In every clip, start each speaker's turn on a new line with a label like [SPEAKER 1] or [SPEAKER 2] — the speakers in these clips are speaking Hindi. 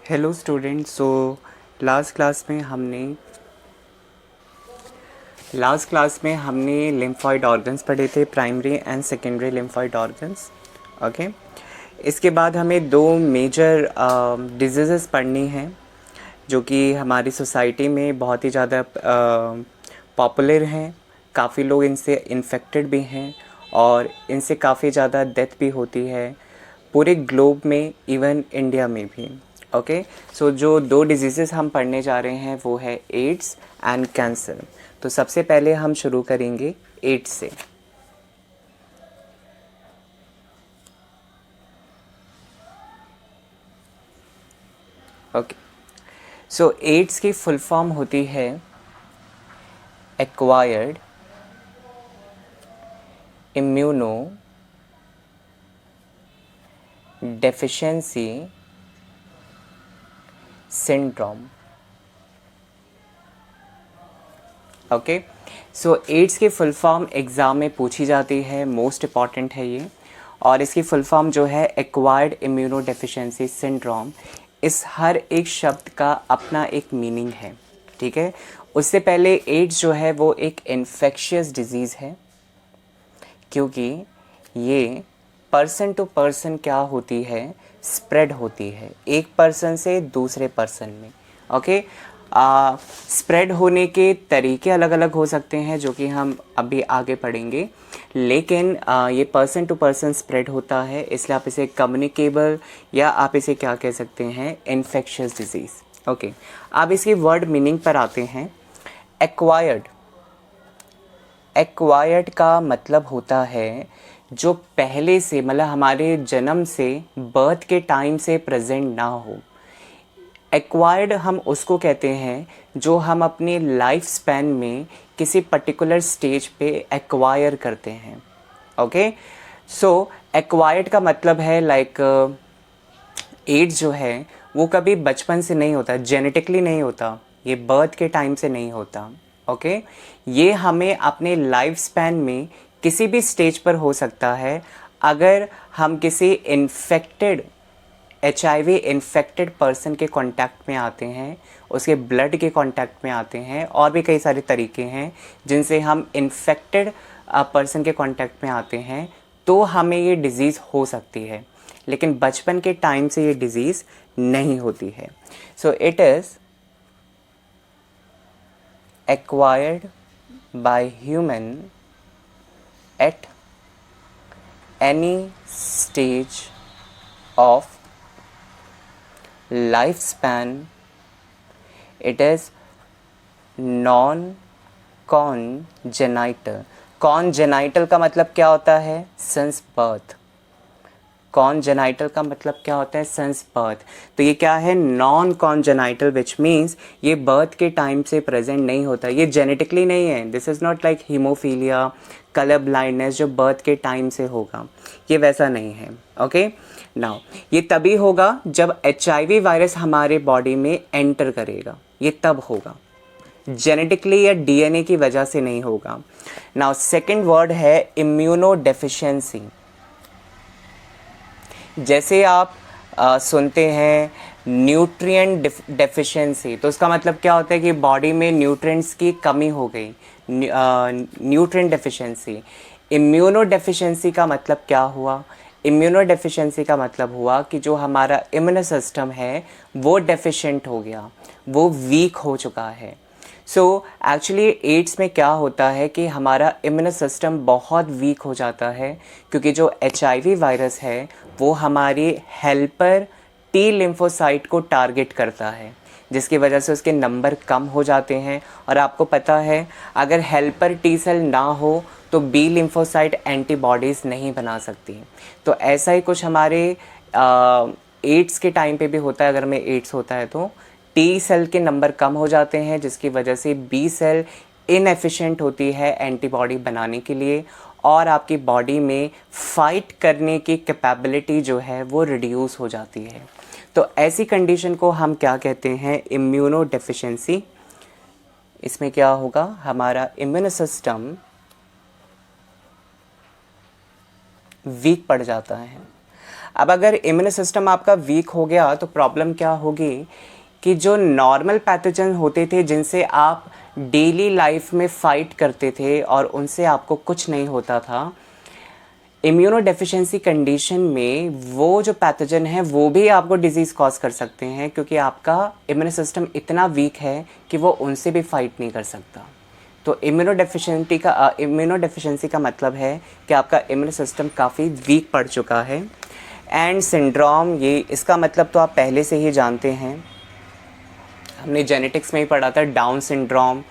[SPEAKER 1] Hello students. लास्ट क्लास में हमने लिम्फॉइड ऑर्गन्स पढ़े थे, primary and secondary lymphoid organs. Okay, इसके बाद हमें दो मेजर डिजीज़ेस पढ़नी हैं जो कि हमारी सोसाइटी में बहुत ही ज़्यादा पॉपुलर हैं। काफ़ी लोग इनसे इन्फेक्टेड भी हैं और इनसे काफ़ी ज़्यादा डेथ भी होती है पूरे ग्लोब में, इवन इंडिया में भी। ओके, सो जो दो डिजीज़ेस हम पढ़ने जा रहे हैं वो है एड्स एंड कैंसर। तो सबसे पहले हम शुरू करेंगे एड्स से। ओके, सो एड्स की फुल फॉर्म होती है acquired immunodeficiency syndrome. Okay, so AIDS की फुल फॉर्म एग्ज़ाम में पूछी जाती है, मोस्ट इम्पॉर्टेंट है ये। और इसकी फुल फॉर्म जो है एक्वायर्ड इम्यूनो डेफिशिएंसी सिंड्रोम। इस हर एक शब्द का अपना एक मीनिंग है, ठीक है। उससे पहले एड्स जो है वो एक इन्फेक्शियस डिजीज़ है, क्योंकि ये पर्सन टू पर्सन क्या होती है, स्प्रेड होती है एक पर्सन से दूसरे पर्सन में। ओके, स्प्रेड होने के तरीके अलग अलग हो सकते हैं जो कि हम अभी आगे पढ़ेंगे, लेकिन ये पर्सन टू पर्सन स्प्रेड होता है, इसलिए आप इसे कम्युनिकेबल या आप इसे क्या कह सकते हैं, इन्फेक्शियस डिजीज़। ओके, अब इसकी वर्ड मीनिंग पर आते हैं। एक्वायर्ड का मतलब होता है जो पहले से, मतलब हमारे जन्म से, बर्थ के टाइम से प्रेजेंट ना हो। एक्वायर्ड हम उसको कहते हैं जो हम अपने लाइफ स्पैन में किसी पर्टिकुलर स्टेज पे एक्वायर करते हैं। ओके, सो एक्वायर्ड का मतलब है लाइक एड्स जो है वो कभी बचपन से नहीं होता, जेनेटिकली नहीं होता, ये बर्थ के टाइम से नहीं होता। ओके, ये हमें अपने लाइफ स्पैन में किसी भी स्टेज पर हो सकता है अगर हम किसी इन्फेक्टेड HIV इन्फेक्टेड पर्सन के कांटेक्ट में आते हैं, उसके ब्लड के कांटेक्ट में आते हैं, और भी कई सारे तरीके हैं जिनसे हम इन्फेक्टेड पर्सन के कांटेक्ट में आते हैं, तो हमें ये डिज़ीज़ हो सकती है। लेकिन बचपन के टाइम से ये डिज़ीज़ नहीं होती है। So it is acquired by human at any stage of lifespan. It is non congenital. congenital का मतलब क्या होता है, सिंस बर्थ। कॉन्जेनाइटल का मतलब क्या होता है, सिंस बर्थ। तो ये क्या है, नॉन कॉन्जेनाइटल, विच मीन्स ये बर्थ के टाइम से प्रेजेंट नहीं होता, ये जेनेटिकली नहीं है। This is not like haemophilia, colour blindness जो बर्थ के टाइम से होगा, ये वैसा नहीं है। ओके, नाउ ये तभी होगा जब HIV वायरस हमारे बॉडी में एंटर करेगा, ये तब होगा, जेनेटिकली या DNA की वजह से नहीं होगा। नाउ सेकेंड वर्ड है इम्यूनो डेफिशिएंसी। जैसे आप सुनते हैं न्यूट्रिएंट डेफिशिएंसी, तो उसका मतलब क्या होता है कि बॉडी में न्यूट्रिएंट्स की कमी हो गई, न्यूट्रिएंट डेफिशिएंसी। इम्यूनो डेफिशिएंसी का मतलब क्या हुआ, इम्यूनो डेफिशिएंसी का मतलब हुआ कि जो हमारा इम्यून सिस्टम है वो डेफिशिएंट हो गया, वो वीक हो चुका है। सो एक्चुअली एड्स में क्या होता है कि हमारा इम्यून सिस्टम बहुत वीक हो जाता है, क्योंकि जो HIV वायरस है वो हमारी हेल्पर T लिम्फोसाइट को टारगेट करता है, जिसकी वजह से उसके नंबर कम हो जाते हैं। और आपको पता है अगर हेल्पर T सेल ना हो तो B लिम्फोसाइट एंटीबॉडीज़ नहीं बना सकती। तो ऐसा ही कुछ हमारे एड्स के टाइम पे भी होता है। अगर हमें एड्स होता है तो T सेल के नंबर कम हो जाते हैं, जिसकी वजह से B सेल इनएफिशिएंट होती है एंटीबॉडी बनाने के लिए, और आपकी बॉडी में फाइट करने की कैपेबिलिटी जो है वो रिड्यूस हो जाती है। तो ऐसी कंडीशन को हम क्या कहते हैं, इम्यूनो डेफिशिएंसी। इसमें क्या होगा, हमारा इम्यून सिस्टम वीक पड़ जाता है। अब अगर इम्यून सिस्टम आपका वीक हो गया तो प्रॉब्लम क्या होगी कि जो नॉर्मल पैथोजन होते थे जिनसे आप डेली लाइफ में फ़ाइट करते थे और उनसे आपको कुछ नहीं होता था, इम्यूनो डेफिशिएंसी कंडीशन में वो जो पैथोजन है वो भी आपको डिजीज़ कॉज कर सकते हैं, क्योंकि आपका इम्यून सिस्टम इतना वीक है कि वो उनसे भी फाइट नहीं कर सकता। तो इम्यूनो डेफिशिएंसी का मतलब है कि आपका इम्यून सिस्टम काफ़ी वीक पड़ चुका है। एंड सिंड्रोम, ये इसका मतलब तो आप पहले से ही जानते हैं, हमने जेनेटिक्स में ही पढ़ा था, डाउन सिंड्रोम,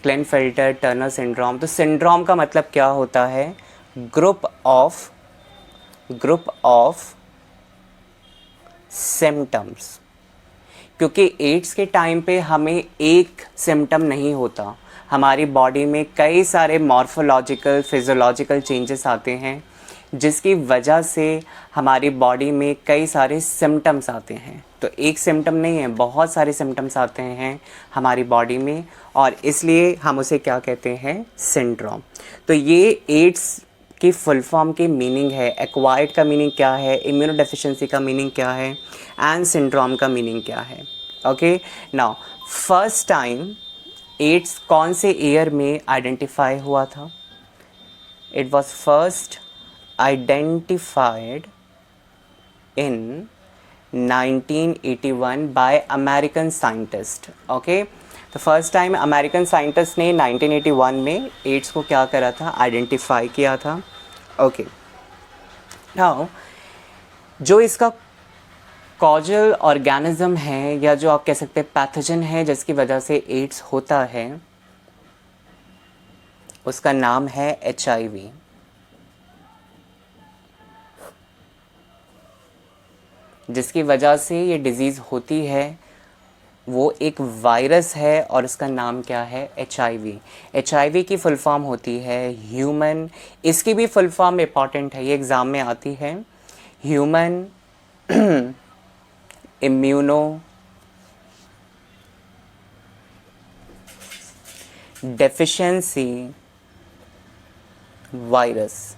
[SPEAKER 1] क्लेनफेल्टर, टर्नर सिंड्रोम। तो सिंड्रोम का मतलब क्या होता है? Group of symptoms. क्योंकि एड्स के टाइम पे हमें एक सिम्टम नहीं होता, हमारी बॉडी में कई सारे मॉर्फोलॉजिकल फिजियोलॉजिकल चेंजेस आते हैं, जिसकी वजह से हमारी बॉडी में कई सारे सिम्टम्स आते हैं। तो एक सिम्टम नहीं है, बहुत सारे सिम्टम्स आते हैं हमारी बॉडी में, और इसलिए हम उसे क्या कहते हैं? सिंड्रोम। तो ये एड्स की फुल फॉर्म की मीनिंग है। एक्वायर्ड का मीनिंग क्या है, इम्यूनो डेफिशिएंसी का मीनिंग क्या है, एंड सिंड्रोम का मीनिंग क्या है। Okay, now first time AIDS कौन से ईयर में आइडेंटिफाई हुआ था? It was first identified in 1981 by American scientist. Okay, तो फर्स्ट टाइम अमेरिकन साइंटिस्ट ने 1981 में एड्स को क्या करा था? आइडेंटिफाई किया था। ओके, नाउ जो इसका कॉजल ऑर्गेनिज्म है, या जो आप कह सकते हैं पैथोजन है जिसकी वजह से एड्स होता है, उसका नाम है HIV। जिसकी वजह से ये डिज़ीज़ होती है वो एक वायरस है, और इसका नाम क्या है? HIV। HIV की फुल फॉर्म होती है ह्यूमन, इसकी भी फुल फॉर्म इंपॉर्टेंट है, ये एग्ज़ाम में आती है, human immunodeficiency virus,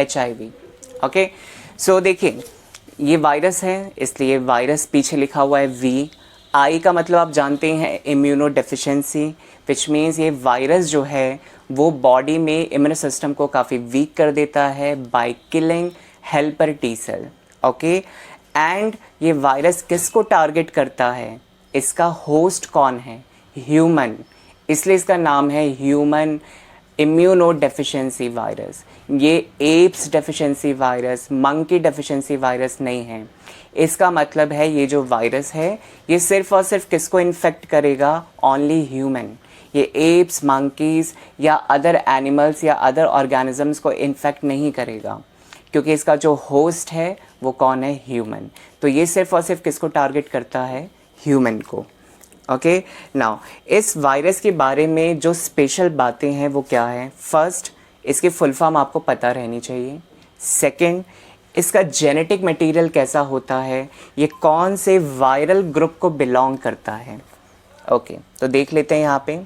[SPEAKER 1] HIV। Okay, so देखिए ये वायरस है, इसलिए वायरस पीछे लिखा हुआ है V। आई का मतलब आप जानते हैं इम्यूनो डेफिशिएंसी, विच मीन्स ये वायरस जो है वो बॉडी में इम्यून सिस्टम को काफ़ी वीक कर देता है by killing helper T cell. Okay, and ये वायरस किसको टारगेट करता है? इसका होस्ट कौन है? ह्यूमन, इसलिए इसका नाम है ह्यूमन इम्यूनो डेफिशिएंसी वायरस। ये apps deficiency virus, monkey deficiency virus नहीं है। इसका मतलब है ये जो वायरस है ये सिर्फ और सिर्फ किसको इन्फेक्ट करेगा? Only human. ये एप्स, मंकीज़ या अदर एनिमल्स या अदर ऑर्गेनिजम्स को इन्फेक्ट नहीं करेगा, क्योंकि इसका जो होस्ट है वो कौन है? ह्यूमन। तो ये सिर्फ और सिर्फ किसको टारगेट करता है? ह्यूमन को। ओके, नाउ इस वायरस के बारे में जो स्पेशल बातें हैं वो क्या है? फर्स्ट, इसकी फुल फॉर्म आपको पता रहनी चाहिए। सेकंड, इसका जेनेटिक मटेरियल कैसा होता है, ये कौन से वायरल ग्रुप को बिलोंग करता है। ओके, तो देख लेते हैं यहाँ पे।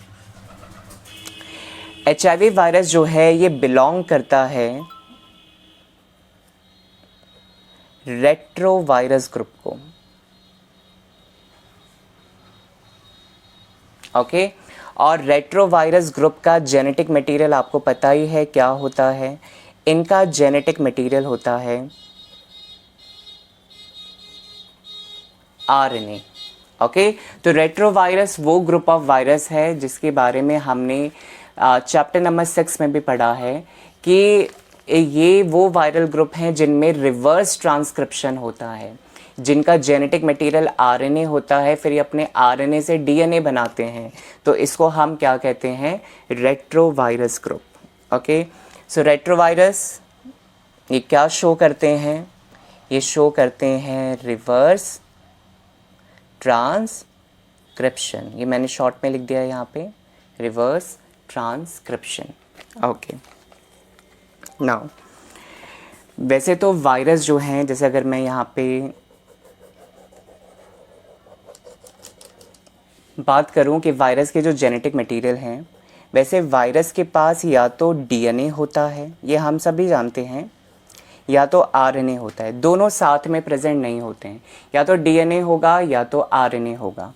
[SPEAKER 1] HIV वायरस जो है ये बिलोंग करता है रेट्रोवायरस ग्रुप को। ओके, और रेट्रोवायरस ग्रुप का जेनेटिक मटेरियल आपको पता ही है क्या होता है। इनका जेनेटिक मटेरियल होता है RNA। ओके, तो रेट्रोवायरस वो ग्रुप ऑफ वायरस है जिसके बारे में हमने चैप्टर नंबर 6 में भी पढ़ा है कि ये वो वायरल ग्रुप हैं जिनमें रिवर्स ट्रांसक्रिप्शन होता है, जिनका जेनेटिक मटेरियल RNA होता है, फिर ये अपने RNA से DNA बनाते हैं। तो इसको हम क्या कहते हैं? Retrovirus group. ओके, सो रेट्रोवायरस ये क्या शो करते हैं? ये शो करते हैं रिवर्स ट्रांसक्रिप्शन। ये मैंने शॉर्ट में लिख दिया है यहाँ पे, रिवर्स ट्रांसक्रिप्शन। ओके, नाउ वैसे तो वायरस जो हैं, जैसे अगर मैं यहाँ पे बात करूँ कि वायरस के जो जेनेटिक मटेरियल हैं, वैसे वायरस के पास या तो डीएनए होता है, ये हम सभी जानते हैं, या तो आरएनए होता है, दोनों साथ में प्रेजेंट नहीं होते हैं, या तो डीएनए होगा या तो आरएनए होगा।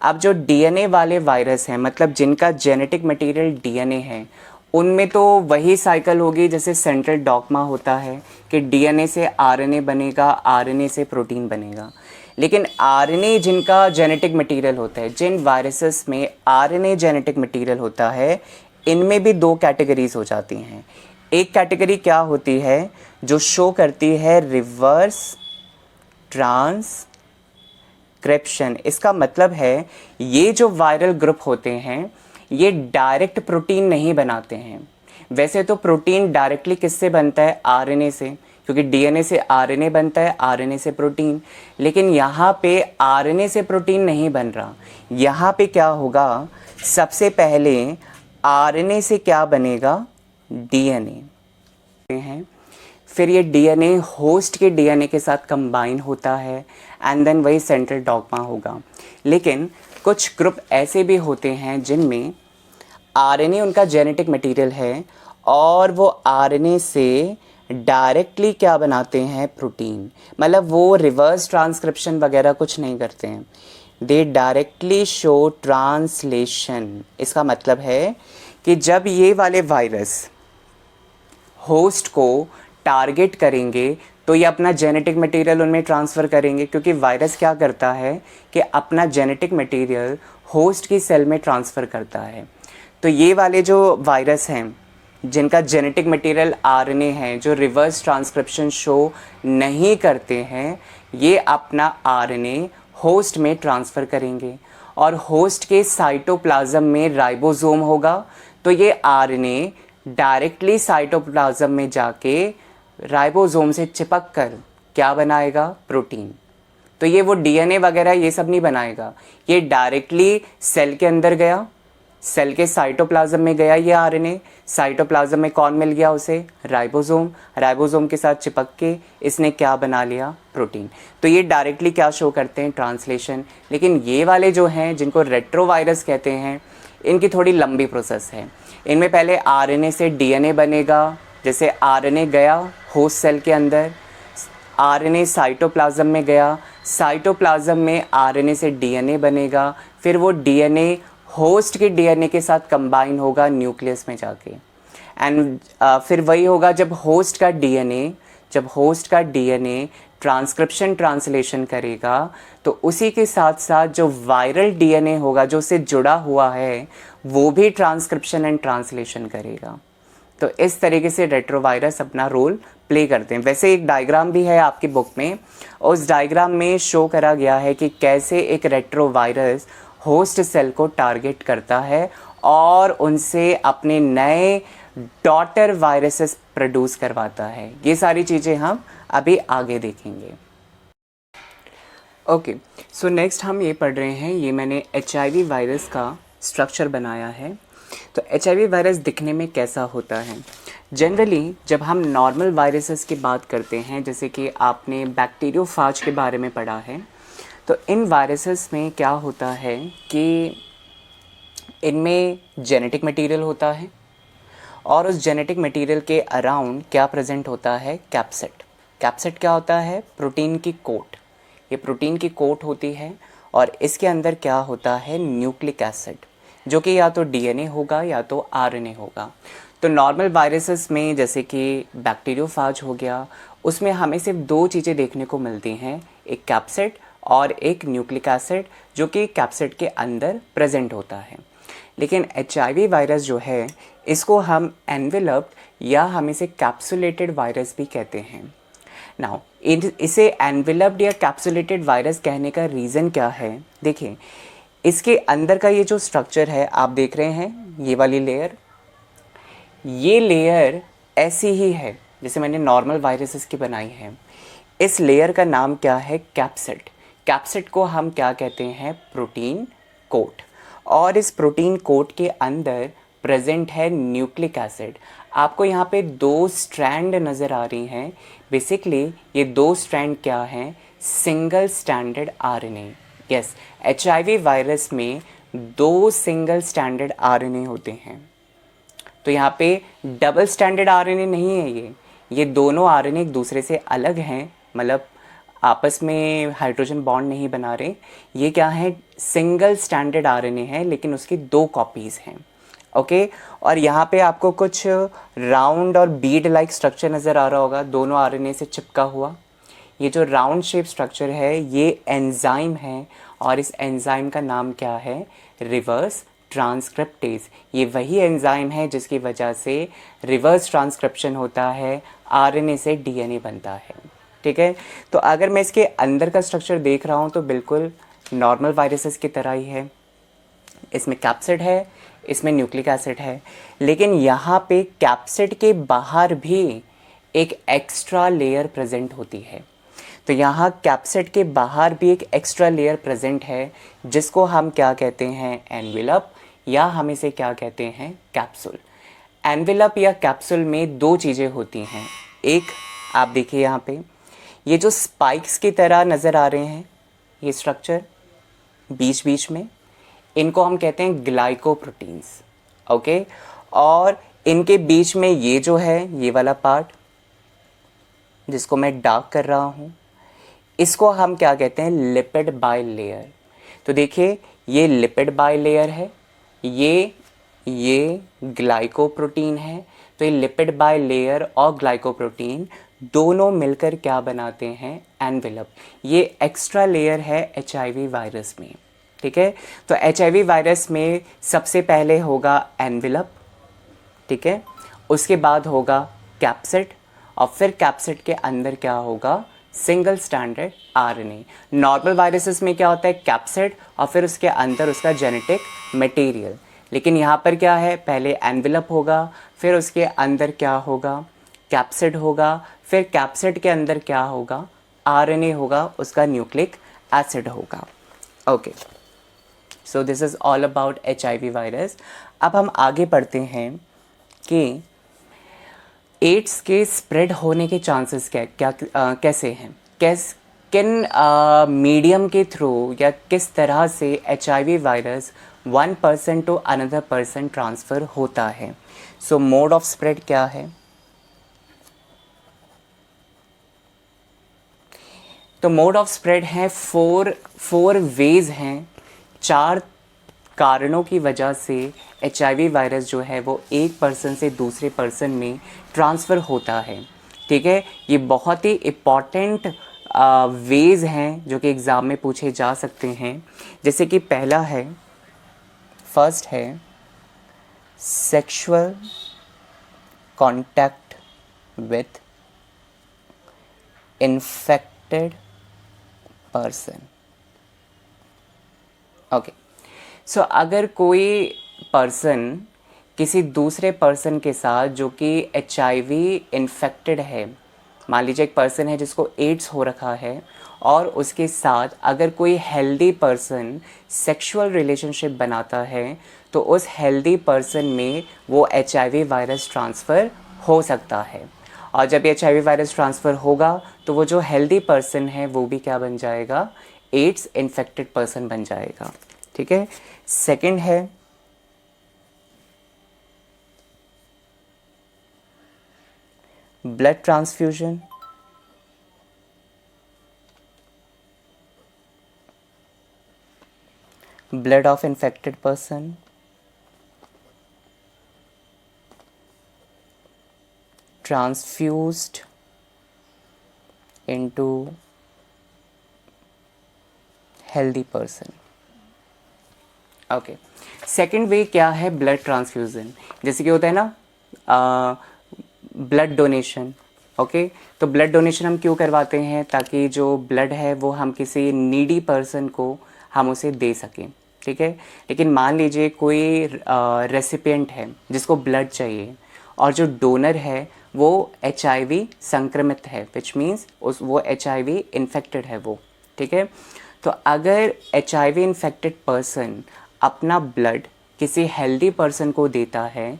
[SPEAKER 1] अब जो डीएनए वाले वायरस हैं, मतलब जिनका जेनेटिक मटेरियल डीएनए है, उनमें तो वही साइकिल होगी जैसे सेंट्रल डॉग्मा होता है कि डीएनए से आरएनए बनेगा, आरएनए से प्रोटीन बनेगा। लेकिन आरएनए जिनका जेनेटिक मटेरियल होता है, जिन वायरसेस में आरएनए जेनेटिक मटेरियल होता है, इनमें भी दो कैटेगरीज हो जाती हैं। एक कैटेगरी क्या होती है, जो शो करती है रिवर्स ट्रांसक्रिप्शन। इसका मतलब है ये जो वायरल ग्रुप होते हैं, ये डायरेक्ट प्रोटीन नहीं बनाते हैं। वैसे तो प्रोटीन डायरेक्टली किससे बनता है, आरएनए से, क्योंकि डीएनए से आरएनए बनता है, आरएनए से प्रोटीन। लेकिन यहाँ पे आरएनए से प्रोटीन नहीं बन रहा। यहाँ पे क्या होगा, सबसे पहले आरएनए से क्या बनेगा, डीएनए हैं, फिर ये डीएनए होस्ट के डीएनए के साथ कंबाइन होता है एंड देन वही सेंट्रल डॉग्मा होगा। लेकिन कुछ ग्रुप ऐसे भी होते हैं जिनमें आरएनए उनका जेनेटिक मटेरियल है और वो आरएनए से डायरेक्टली क्या बनाते हैं, प्रोटीन। मतलब वो रिवर्स ट्रांसक्रिप्शन वगैरह कुछ नहीं करते हैं, दे डायरेक्टली शो ट्रांसलेशन। इसका मतलब है कि जब ये वाले वायरस होस्ट को टारगेट करेंगे तो ये अपना जेनेटिक मटेरियल उनमें ट्रांसफ़र करेंगे, क्योंकि वायरस क्या करता है कि अपना जेनेटिक मटेरियल होस्ट की सेल में ट्रांसफ़र करता है। तो ये वाले जो वायरस हैं जिनका जेनेटिक मटेरियल आरएनए है, जो रिवर्स ट्रांसक्रिप्शन शो नहीं करते हैं, ये अपना आरएनए होस्ट में ट्रांसफ़र करेंगे और होस्ट के साइटोप्लाज्म में राइबोसोम होगा। तो ये आरएनए डायरेक्टली साइटोप्लाज्म में जाके राइबोसोम से चिपक कर क्या बनाएगा, प्रोटीन। तो ये वो डीएनए वगैरह ये सब नहीं बनाएगा, ये डायरेक्टली सेल के अंदर गया, सेल के साइटोप्लाज्म में गया ये आरएनए, साइटोप्लाज्म में कौन मिल गया उसे, राइबोसोम, राइबोसोम के साथ चिपक के इसने क्या बना लिया, प्रोटीन। तो ये डायरेक्टली क्या शो करते हैं, ट्रांसलेशन। लेकिन ये वाले जो हैं जिनको रेट्रोवायरस कहते हैं, इनकी थोड़ी लंबी प्रोसेस है। इनमें पहले आरएनए से डीएनए बनेगा, जैसे आरएनए गया होस्ट सेल के अंदर, आरएनए साइटोप्लाज्म में गया, साइटोप्लाज्म में आरएनए से डीएनए बनेगा, फिर वो डीएनए होस्ट के डीएनए के साथ कंबाइन होगा न्यूक्लियस में जाके एंड फिर वही होगा जब होस्ट का डीएनए ट्रांसक्रिप्शन ट्रांसलेशन करेगा, तो उसी के साथ साथ जो वायरल डीएनए होगा जो उससे जुड़ा हुआ है, वो भी ट्रांसक्रिप्शन एंड ट्रांसलेशन करेगा। तो इस तरीके से रेट्रोवायरस अपना रोल प्ले करते हैं। वैसे एक डायग्राम भी है आपकी बुक में, उस डायग्राम में शो करा गया है कि कैसे एक रेट्रोवायरस होस्ट सेल को टारगेट करता है और उनसे अपने नए डॉटर वायरसेस प्रोड्यूस करवाता है। ये सारी चीज़ें हम अभी आगे देखेंगे। ओके, सो नेक्स्ट हम ये पढ़ रहे हैं, ये मैंने HIV वायरस का स्ट्रक्चर बनाया है। तो HIV वायरस दिखने में कैसा होता है। जनरली जब हम नॉर्मल वायरसेस की बात करते हैं, जैसे कि आपने बैक्टीरियोफाज के बारे में पढ़ा है, तो इन वायरसेस में क्या होता है कि इनमें जेनेटिक मटेरियल होता है और उस जेनेटिक मटेरियल के अराउंड क्या प्रेजेंट होता है, कैप्सिड। कैप्सिड क्या होता है, प्रोटीन की कोट। ये प्रोटीन की कोट होती है और इसके अंदर क्या होता है, न्यूक्लिक एसिड, जो कि या तो डीएनए होगा या तो आरएनए होगा। तो नॉर्मल वायरसेस में जैसे कि बैक्टीरियोफाज हो गया, उसमें हमें सिर्फ दो चीज़ें देखने को मिलती हैं, एक कैप्सिड और एक न्यूक्लिक एसिड, जो कि कैप्सिड के अंदर प्रेजेंट होता है। लेकिन HIV वायरस जो है, इसको हम एनवेलप्ड या हम इसे कैप्सुलेटेड वायरस भी कहते हैं। नाउ इसे एनवेलप्ड या कैप्सुलेटेड वायरस कहने का रीज़न क्या है, देखिए इसके अंदर का ये जो स्ट्रक्चर है आप देख रहे हैं, ये वाली लेयर, ये लेयर ऐसी ही है जैसे मैंने नॉर्मल वायरसेस की बनाई है। इस लेयर का नाम क्या है, कैप्सिड। कैप्सिड को हम क्या कहते हैं, प्रोटीन कोट। और इस प्रोटीन कोट के अंदर प्रेजेंट है न्यूक्लिक एसिड। आपको यहाँ पे दो स्ट्रैंड नज़र आ रही हैं। बेसिकली ये दो स्ट्रैंड क्या हैं, single standard RNA. Yes, HIV virus में दो सिंगल स्टैंडर्ड आरएनए होते हैं। तो यहाँ पे डबल स्टैंडर्ड आरएनए नहीं है ये दोनों आरएनए एक दूसरे से अलग हैं, मतलब आपस में हाइड्रोजन बॉन्ड नहीं बना रहे। ये क्या है, सिंगल स्टैंडर्ड आरएनए है, लेकिन उसकी 2 कॉपीज़ हैं। ओके, और यहाँ पे आपको कुछ राउंड और बीड लाइक स्ट्रक्चर नज़र आ रहा होगा दोनों आरएनए से चिपका हुआ। ये जो राउंड शेप स्ट्रक्चर है ये एंजाइम है, और इस एंजाइम का नाम क्या है, रिवर्स ट्रांसक्रिप्टेज। ये वही एंजाइम है जिसकी वजह से रिवर्स ट्रांसक्रिप्शन होता है, आरएनए से डीएनए बनता है। ठीक है, तो अगर मैं इसके अंदर का स्ट्रक्चर देख रहा हूँ तो बिल्कुल नॉर्मल वायरसेस की तरह ही है। इसमें कैप्सिड है, इसमें न्यूक्लिक एसिड है, लेकिन यहाँ पे कैप्सिड के बाहर भी एक एक्स्ट्रा लेयर प्रेजेंट होती है। तो यहाँ कैप्सिड के बाहर भी एक एक्स्ट्रा लेयर प्रेजेंट है, जिसको हम क्या कहते हैं, एनवेलप, या हम इसे क्या कहते हैं, कैप्सूल। एनवेलप या कैप्सूल में 2 चीज़ें होती हैं। एक, आप देखिए यहाँ पे ये जो स्पाइक्स की तरह नज़र आ रहे हैं, ये स्ट्रक्चर बीच बीच में, इनको हम कहते हैं ग्लाइकोप्रोटीन्स। ओके, और इनके बीच में ये जो है, ये वाला पार्ट जिसको मैं डार्क कर रहा हूँ, इसको हम क्या कहते हैं, लिपिड बाइलेयर। तो देखिए ये लिपिड बाइलेयर है, ये ग्लाइकोप्रोटीन है। तो ये लिपिड बाइलेयर और ग्लाइकोप्रोटीन दोनों मिलकर क्या बनाते हैं, एनवेलप। ये एक्स्ट्रा लेयर है एचआईवी वायरस में। ठीक है, तो एचआईवी वायरस में सबसे पहले होगा एनवेलप, ठीक है, उसके बाद होगा कैप्सिड, और फिर कैप्सिड के अंदर क्या होगा, single standard RNA. Normal viruses में क्या होता है, कैप्सिड और फिर उसके अंदर उसका जेनेटिक मटेरियल, लेकिन यहाँ पर क्या है, पहले एनवेलप होगा, फिर उसके अंदर क्या होगा, कैप्सिड होगा, फिर कैप्सिड के अंदर क्या होगा, आरएनए होगा, उसका न्यूक्लिक एसिड होगा। Okay, so this is all about HIV virus. अब हम आगे बढ़ते हैं कि एड्स के स्प्रेड होने के चांसेस कैसे हैं, किन मीडियम के थ्रू या किस तरह से HIV virus 1 person to another person transfer होता है। सो मोड ऑफ स्प्रेड क्या है, तो मोड ऑफ स्प्रेड है 4 वेज हैं। 4 कारणों की वजह से एचआईवी वायरस जो है वो एक पर्सन से दूसरे पर्सन में ट्रांसफ़र होता है। ठीक है, ये बहुत ही इम्पॉर्टेंट वेज हैं जो कि एग्ज़ाम में पूछे जा सकते हैं। जैसे कि फर्स्ट है sexual contact with infected person. Okay, so अगर कोई पर्सन किसी दूसरे पर्सन के साथ जो कि एचआईवी इन्फेक्टेड है, मान लीजिए एक पर्सन है जिसको एड्स हो रखा है, और उसके साथ अगर कोई हेल्दी पर्सन सेक्सुअल रिलेशनशिप बनाता है, तो उस हेल्दी पर्सन में वो एचआईवी वायरस ट्रांसफ़र हो सकता है। और जब एचआईवी वायरस ट्रांसफ़र होगा तो वो जो हेल्दी पर्सन है वो भी क्या बन जाएगा, एड्स इन्फेक्टेड पर्सन बन जाएगा। ठीक है, सेकंड है blood transfusion. Blood of infected person transfused into healthy person। Okay, second way क्या है, ब्लड ट्रांसफ्यूज़न। जैसे कि होता है ना ब्लड डोनेशन। ओके, तो ब्लड डोनेशन हम क्यों करवाते हैं, ताकि जो ब्लड है वो हम किसी नीडी पर्सन को हम उसे दे सकें। ठीक है, लेकिन मान लीजिए कोई रेसिपिएंट है जिसको ब्लड चाहिए, और जो डोनर है वो एचआईवी संक्रमित है, विच मीन्स वो एचआईवी इन्फेक्टेड है वो। ठीक है, तो अगर एचआईवी इन्फेक्टेड पर्सन अपना ब्लड किसी हेल्दी पर्सन को देता है,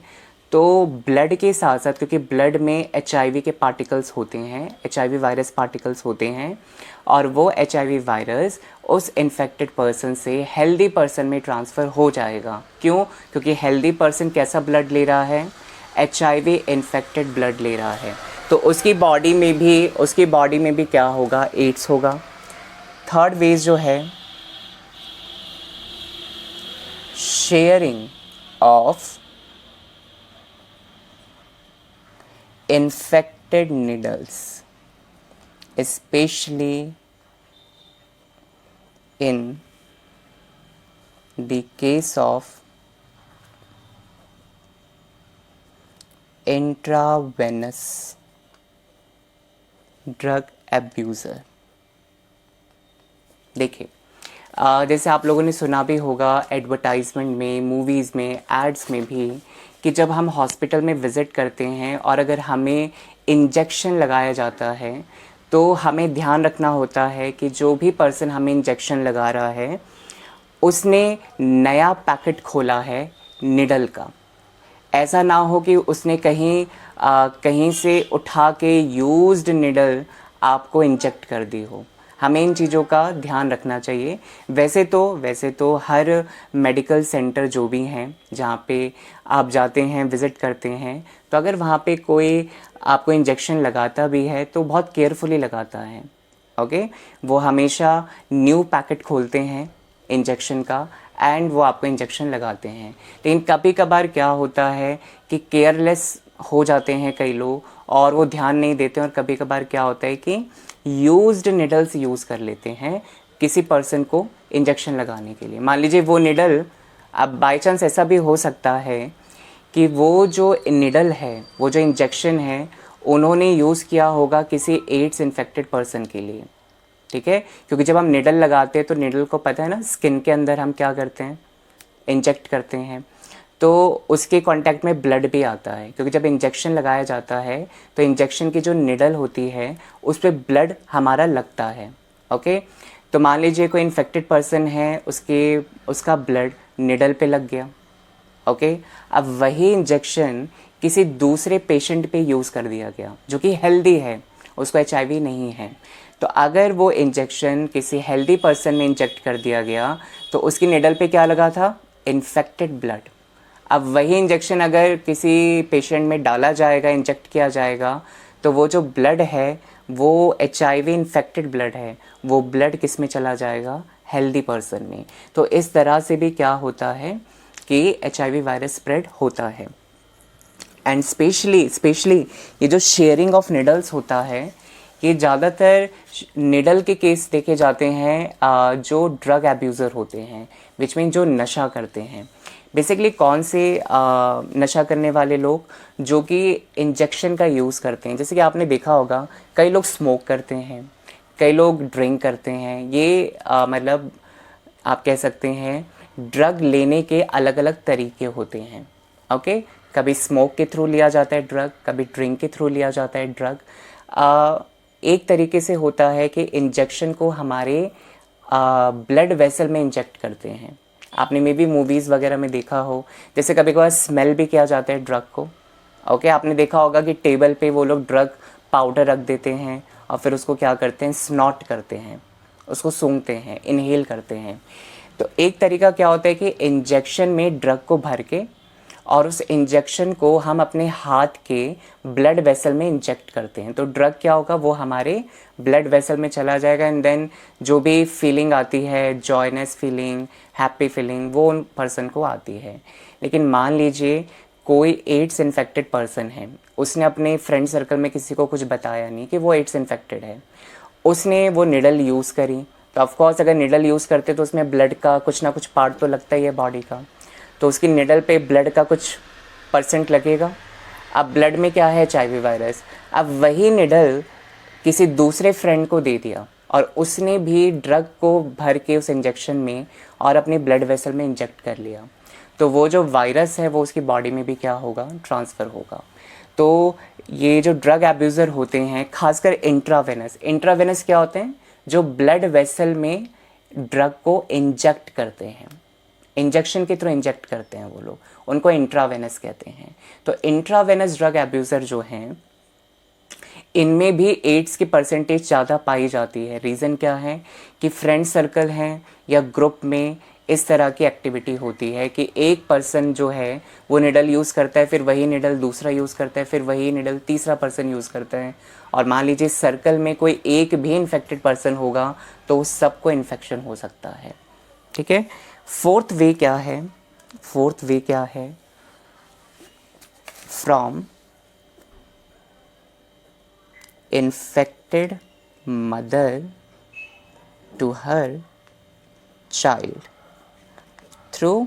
[SPEAKER 1] तो ब्लड के साथ साथ, क्योंकि ब्लड में एचआईवी के पार्टिकल्स होते हैं, एचआईवी वायरस पार्टिकल्स होते हैं, और वो एचआईवी वायरस उस इन्फेक्टेड पर्सन से हेल्दी पर्सन में ट्रांसफ़र हो जाएगा। क्यों, क्योंकि हेल्दी पर्सन कैसा ब्लड ले रहा है, HIV इन्फेक्टेड ब्लड ले रहा है, तो उसकी बॉडी में भी क्या होगा, एड्स होगा। थर्ड वेज जो है, sharing of infected needles, especially in the case of intravenous drug abuser। देखिए, जैसे आप लोगों ने सुना भी होगा एडवर्टाइजमेंट में, मूवीज़ में, एड्स में भी, कि जब हम हॉस्पिटल में विज़िट करते हैं और अगर हमें इंजेक्शन लगाया जाता है तो हमें ध्यान रखना होता है कि जो भी पर्सन हमें इंजेक्शन लगा रहा है उसने नया पैकेट खोला है निडल का। ऐसा ना हो कि उसने कहीं से उठा के यूज्ड निडल आपको इंजेक्ट कर दी हो। हमें इन चीज़ों का ध्यान रखना चाहिए। वैसे तो हर मेडिकल सेंटर जो भी हैं जहाँ पे आप जाते हैं, विज़िट करते हैं, तो अगर वहाँ पे कोई आपको इंजेक्शन लगाता भी है तो बहुत केयरफुली लगाता है। ओके, वो हमेशा न्यू पैकेट खोलते हैं इंजेक्शन का एंड वो आपको इंजेक्शन लगाते हैं। लेकिन कभी कभार क्या होता है कि केयरलेस हो जाते हैं कई लोग और वो ध्यान नहीं देते हैं, और कभी कभार क्या होता है कि यूज्ड निडल्स यूज़ कर लेते हैं किसी पर्सन को इंजेक्शन लगाने के लिए। मान लीजिए वो निडल, अब बाय चांस ऐसा भी हो सकता है कि वो जो निडल है, वो जो इंजेक्शन है, उन्होंने यूज़ किया होगा किसी एड्स इन्फेक्टेड पर्सन के लिए। ठीक है, क्योंकि जब हम निडल लगाते हैं तो निडल को पता है ना, स्किन के अंदर हम क्या करते हैं, इंजेक्ट करते हैं, तो उसके कांटेक्ट में ब्लड भी आता है, क्योंकि जब इंजेक्शन लगाया जाता है तो इंजेक्शन की जो निडल होती है उस पर ब्लड हमारा लगता है। ओके, तो मान लीजिए कोई इन्फेक्टेड पर्सन है, उसका ब्लड निडल पे लग गया। ओके, अब वही इंजेक्शन किसी दूसरे पेशेंट पे यूज़ कर दिया गया जो कि हेल्दी है, उसको HIV नहीं है, तो अगर वो इंजेक्शन किसी हेल्दी पर्सन में इंजेक्ट कर दिया गया तो उसकी निडल पे क्या लगा था, इन्फेक्टेड ब्लड। अब वही इंजेक्शन अगर किसी पेशेंट में डाला जाएगा, इंजेक्ट किया जाएगा, तो वो जो ब्लड है वो HIV इन्फेक्टेड ब्लड है, वो ब्लड किस में चला जाएगा, हेल्दी पर्सन में। तो इस तरह से भी क्या होता है कि HIV वायरस स्प्रेड होता है। एंड स्पेशली ये जो शेयरिंग ऑफ निडल्स होता है, ये ज़्यादातर निडल के केस देखे जाते हैं जो ड्रग एब्यूज़र होते हैं, विच मीन जो नशा करते हैं। बेसिकली कौन से नशा करने वाले लोग, जो कि इंजेक्शन का यूज़ करते हैं। जैसे कि आपने देखा होगा कई लोग स्मोक करते हैं, कई लोग ड्रिंक करते हैं। ये मतलब आप कह सकते हैं ड्रग लेने के अलग अलग तरीके होते हैं। ओके, कभी स्मोक के थ्रू लिया जाता है ड्रग, कभी ड्रिंक के थ्रू लिया जाता है ड्रग। एक तरीके से होता है कि इंजेक्शन को हमारे ब्लड वेसल में इंजेक्ट करते हैं। आपने मे बी मूवीज़ वगैरह में देखा हो, जैसे कभी कभार स्मेल भी किया जाता है ड्रग को। ओके, आपने देखा होगा कि टेबल पे वो लोग ड्रग पाउडर रख देते हैं और फिर उसको क्या करते हैं, स्नॉट करते हैं, उसको सूंघते हैं, इनहेल करते हैं। तो एक तरीका क्या होता है कि इंजेक्शन में ड्रग को भर के और उस इंजेक्शन को हम अपने हाथ के ब्लड वेसल में इंजेक्ट करते हैं, तो ड्रग क्या होगा, वो हमारे ब्लड वेसल में चला जाएगा एंड देन जो भी फीलिंग आती है, जॉयनेस फीलिंग, हैप्पी फीलिंग, वो उन पर्सन को आती है। लेकिन मान लीजिए कोई एड्स इन्फेक्टेड पर्सन है, उसने अपने फ्रेंड सर्कल में किसी को कुछ बताया नहीं कि वो एड्स इन्फेक्टेड है, उसने वो निडल यूज़ करी, तो ऑफकोर्स अगर निडल यूज़ करते तो उसमें ब्लड का कुछ ना कुछ पार्ट तो लगता ही है बॉडी का, तो उसकी निडल पे ब्लड का कुछ % लगेगा। अब ब्लड में क्या है, HIV वायरस। अब वही निडल किसी दूसरे फ्रेंड को दे दिया और उसने भी ड्रग को भर के उस इंजेक्शन में और अपने ब्लड वेसल में इंजेक्ट कर लिया, तो वो जो वायरस है वो उसकी बॉडी में भी क्या होगा, ट्रांसफ़र होगा। तो ये जो ड्रग एब्यूज़र होते हैं, खासकर इंट्रावेनस क्या होते हैं, जो ब्लड वेसल में ड्रग को इंजेक्ट करते हैं, इंजेक्शन के थ्रू इंजेक्ट करते हैं वो लोग, उनको इंट्रावेनस कहते हैं। तो इंट्रावेनस ड्रग एब्यूज़र जो हैं, इनमें भी एड्स की % ज़्यादा पाई जाती है। रीज़न क्या है कि फ्रेंड सर्कल हैं या ग्रुप में इस तरह की एक्टिविटी होती है कि एक पर्सन जो है वो निडल यूज़ करता है, फिर वही निडल दूसरा यूज़ करता है, फिर वही निडल तीसरा पर्सन यूज़ करता है, और मान लीजिए सर्कल में कोई एक भी इन्फेक्टेड पर्सन होगा तो उस सबको इन्फेक्शन हो सकता है। ठीक है। फोर्थ वे क्या है? फोर्थ वे क्या है? From infected mother to her child through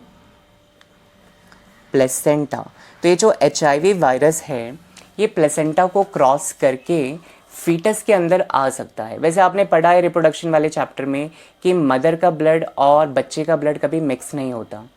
[SPEAKER 1] placenta. तो ये जो HIV वायरस है ये प्लेसेंटा को क्रॉस करके फीटस के अंदर आ सकता है। वैसे आपने पढ़ा है रिप्रोडक्शन वाले चैप्टर में कि मदर का ब्लड और बच्चे का ब्लड कभी मिक्स नहीं होता।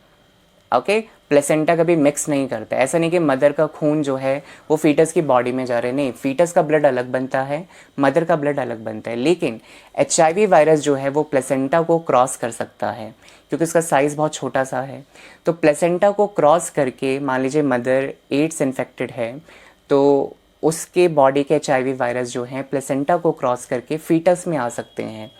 [SPEAKER 1] ओके, प्लेसेंटा कभी मिक्स नहीं करता। ऐसा नहीं कि मदर का खून जो है वो फीटस की बॉडी में जा रहा है, नहीं, फीटस का ब्लड अलग बनता है, मदर का ब्लड अलग बनता है। लेकिन HIV वायरस जो है वो प्लेसेंटा को क्रॉस कर सकता है क्योंकि उसका साइज़ बहुत छोटा सा है। तो प्लेसेंटा को क्रॉस करके मान लीजिए मदर एड्स इन्फेक्टेड है तो उसके बॉडी के HIV वायरस जो हैं प्लेसेंटा को क्रॉस करके फीटस में आ सकते हैं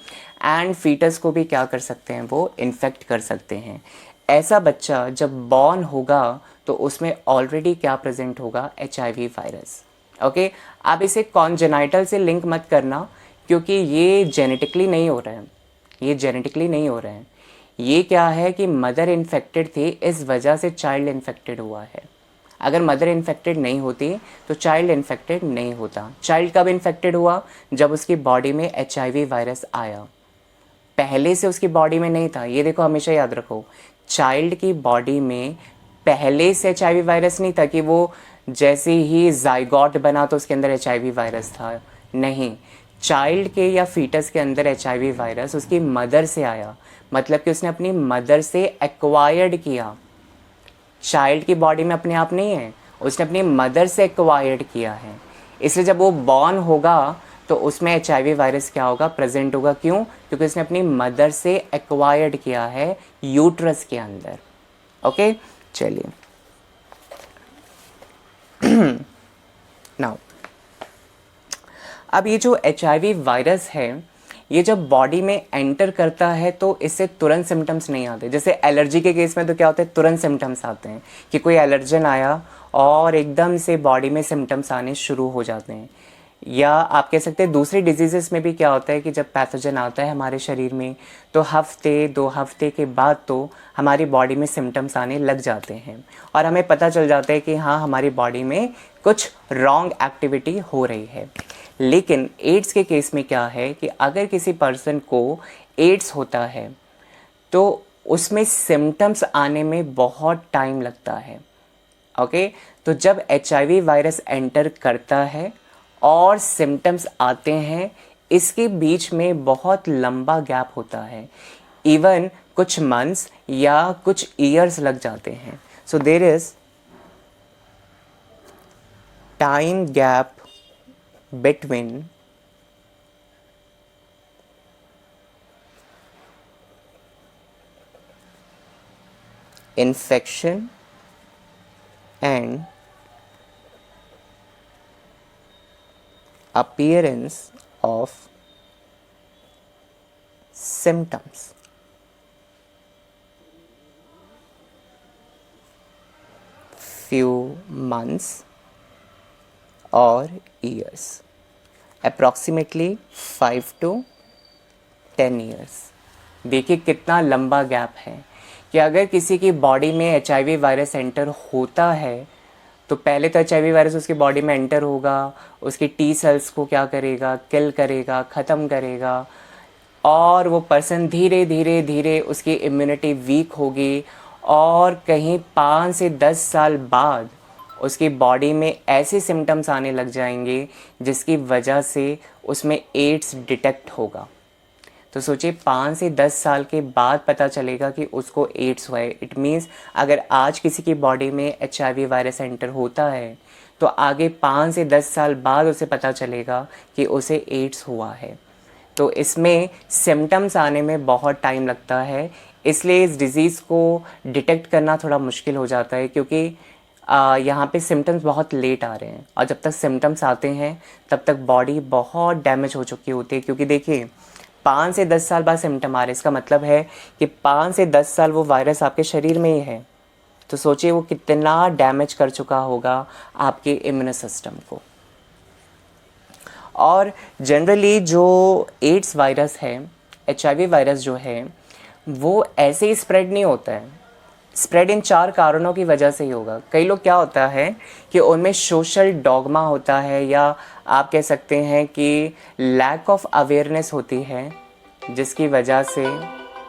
[SPEAKER 1] एंड फीटस को भी क्या कर सकते हैं, वो इन्फेक्ट कर सकते हैं। ऐसा बच्चा जब बॉर्न होगा तो उसमें ऑलरेडी क्या प्रेजेंट होगा, HIV वायरस। ओके, आप इसे कॉन्जेनाइटल से लिंक मत करना क्योंकि ये जेनेटिकली नहीं हो रहा है, ये जेनेटिकली नहीं हो रहा है। ये क्या है कि मदर इन्फेक्टेड थी इस वजह से चाइल्ड इन्फेक्टेड हुआ है। अगर मदर इन्फेक्टेड नहीं होती तो चाइल्ड इन्फेक्टेड नहीं होता। चाइल्ड कब इन्फेक्टेड हुआ, जब उसकी बॉडी में HIV वायरस आया, पहले से उसकी बॉडी में नहीं था। ये देखो हमेशा याद रखो, चाइल्ड की बॉडी में पहले से HIV वायरस नहीं था कि वो जैसे ही जाइगोट बना तो उसके अंदर HIV वायरस था, नहीं। चाइल्ड के या फीटस के अंदर HIV वायरस उसकी मदर से आया, मतलब कि उसने अपनी मदर से एक्वायर्ड किया। चाइल्ड की बॉडी में अपने आप नहीं है, उसने अपनी मदर से एक्वायर्ड किया है। इसलिए जब वो बॉर्न होगा तो उसमें HIV वायरस क्या होगा, प्रेजेंट होगा। क्यों? क्योंकि उसने अपनी मदर से एक्वायर्ड किया है यूट्रस के अंदर। ओके, चलिए नाउ अब ये जो HIV वायरस है ये जब बॉडी में एंटर करता है तो इससे तुरंत सिम्टम्स नहीं आते। जैसे एलर्जी के केस में तो क्या होता है, तुरंत सिम्टम्स आते हैं कि कोई एलर्जन आया और एकदम से बॉडी में सिम्टम्स आने शुरू हो जाते हैं। या आप कह सकते हैं दूसरी डिजीज़ेस में भी क्या होता है कि जब पैथोजन आता है हमारे शरीर में तो हफ्ते 2 हफ्ते के बाद तो हमारी बॉडी में सिम्टम्स आने लग जाते हैं और हमें पता चल जाता है कि हाँ, हमारी बॉडी में कुछ रॉन्ग एक्टिविटी हो रही है। लेकिन एड्स के केस में क्या है कि अगर किसी पर्सन को एड्स होता है तो उसमें सिम्टम्स आने में बहुत टाइम लगता है। ओके, तो जब HIV वायरस एंटर करता है और सिम्टम्स आते हैं, इसके बीच में बहुत लंबा गैप होता है, इवन कुछ मंथ्स या कुछ ईयर्स लग जाते हैं। So there is time gap between infection and appearance of symptoms. Few months or years, approximately 5 to 10 years। देखिए कितना लंबा गैप है कि अगर किसी की बॉडी में HIV वायरस एंटर होता है तो पहले तो HIV वायरस उसकी बॉडी में एंटर होगा, उसकी T सेल्स को क्या करेगा, किल करेगा, ख़त्म करेगा, और वो पर्सन धीरे धीरे धीरे उसकी इम्यूनिटी वीक होगी और कहीं 5 से 10 साल बाद उसकी बॉडी में ऐसे सिम्टम्स आने लग जाएंगे जिसकी वजह से उसमें एड्स डिटेक्ट होगा। तो सोचिए 5 से 10 साल के बाद पता चलेगा कि उसको एड्स हुआ है। इट मीन्स अगर आज किसी की बॉडी में HIV वायरस एंटर होता है तो आगे 5 से 10 साल बाद उसे पता चलेगा कि उसे एड्स हुआ है। तो इसमें सिम्टम्स आने में बहुत टाइम लगता है, इसलिए इस डिज़ीज़ को डिटेक्ट करना थोड़ा मुश्किल हो जाता है क्योंकि यहाँ पे सिम्टम्स बहुत लेट आ रहे हैं और जब तक सिम्टम्स आते हैं तब तक बॉडी बहुत डैमेज हो चुकी होती है। क्योंकि देखिए 5 से 10 साल बाद सिम्टम आ रहे, इसका मतलब है कि 5 से 10 साल वो वायरस आपके शरीर में ही है। तो सोचिए वो कितना डैमेज कर चुका होगा आपके इम्यून सिस्टम को। और जनरली जो एड्स वायरस है, HIV वायरस जो है, वो ऐसे ही स्प्रेड नहीं होता है। स्प्रेड इन 4 कारणों की वजह से ही होगा। कई लोग क्या होता है कि उनमें सोशल डॉगमा होता है, या आप कह सकते हैं कि लैक ऑफ अवेयरनेस होती है, जिसकी वजह से